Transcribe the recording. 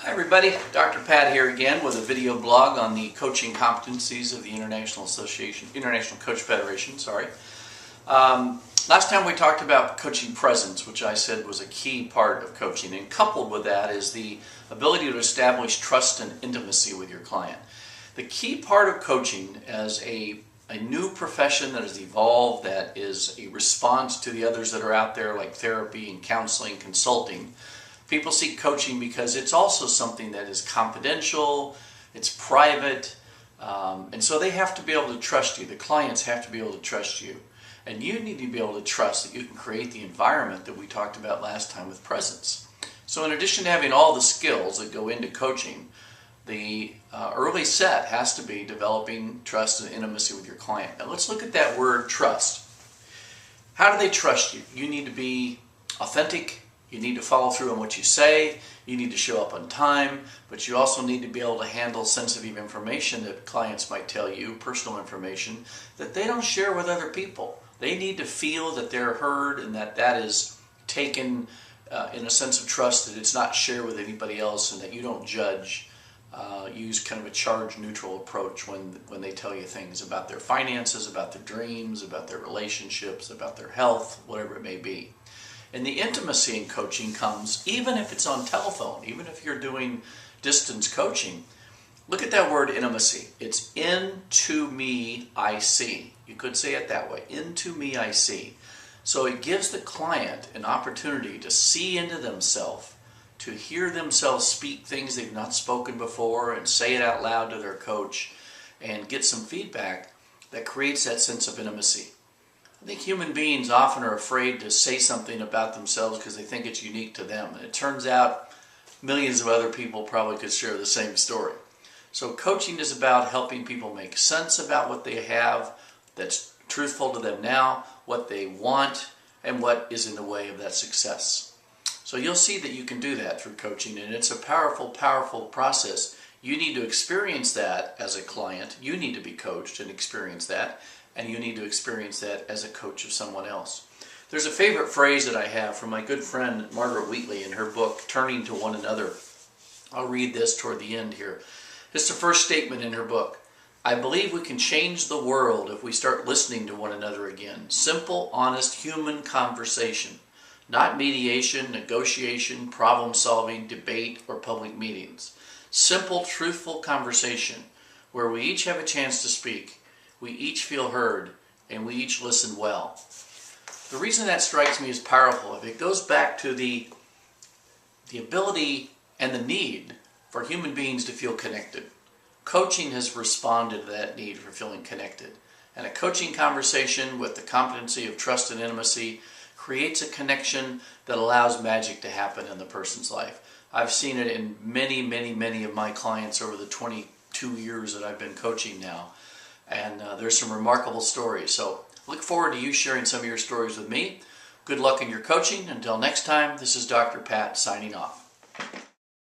Hi everybody, Dr. Pat here again with a video blog on the coaching competencies of the International Coach Federation. Last time we talked about coaching presence, which I said was a key part of coaching, and coupled with that is the ability to establish trust and intimacy with your client. The key part of coaching as a new profession that has evolved, that is a response to the others that are out there like therapy and counseling, consulting. People seek coaching because it's also something that is confidential, it's private, and so they have to be able to trust you. The clients have to be able to trust you. And you need to be able to trust that you can create the environment that we talked about last time with presence. So in addition to having all the skills that go into coaching, the early set has to be developing trust and intimacy with your client. Now let's look at that word trust. How do they trust you? You need to be authentic. You need to follow through on what you say. You need to show up on time, but you also need to be able to handle sensitive information that clients might tell you, personal information, that they don't share with other people. They need to feel that they're heard and that is taken in a sense of trust, that it's not shared with anybody else, and that you don't judge, use kind of a charge-neutral approach when they tell you things about their finances, about their dreams, about their relationships, about their health, whatever it may be. And the intimacy in coaching comes, even if it's on telephone, even if you're doing distance coaching. Look at that word intimacy. It's into me I see. You could say it that way. Into me I see. So it gives the client an opportunity to see into themselves, to hear themselves speak things they've not spoken before and say it out loud to their coach and get some feedback that creates that sense of intimacy. I think human beings often are afraid to say something about themselves because they think it's unique to them. And it turns out millions of other people probably could share the same story. So coaching is about helping people make sense about what they have that's truthful to them now, what they want, and what is in the way of that success. So you'll see that you can do that through coaching, and it's a powerful, powerful process. You need to experience that as a client. You need to be coached and experience that. And you need to experience that as a coach of someone else. There's a favorite phrase that I have from my good friend Margaret Wheatley in her book, Turning to One Another. I'll read this toward the end here. It's the first statement in her book. I believe we can change the world if we start listening to one another again. Simple, honest, human conversation. Not mediation, negotiation, problem solving, debate, or public meetings. Simple, truthful conversation where we each have a chance to speak. We each feel heard, and we each listen well. The reason that strikes me as powerful, it goes back to the ability and the need for human beings to feel connected. Coaching has responded to that need for feeling connected. And a coaching conversation with the competency of trust and intimacy creates a connection that allows magic to happen in the person's life. I've seen it in many, many, many of my clients over the 22 years that I've been coaching now. And there's some remarkable stories. So look forward to you sharing some of your stories with me. Good luck in your coaching. Until next time, this is Dr. Pat signing off.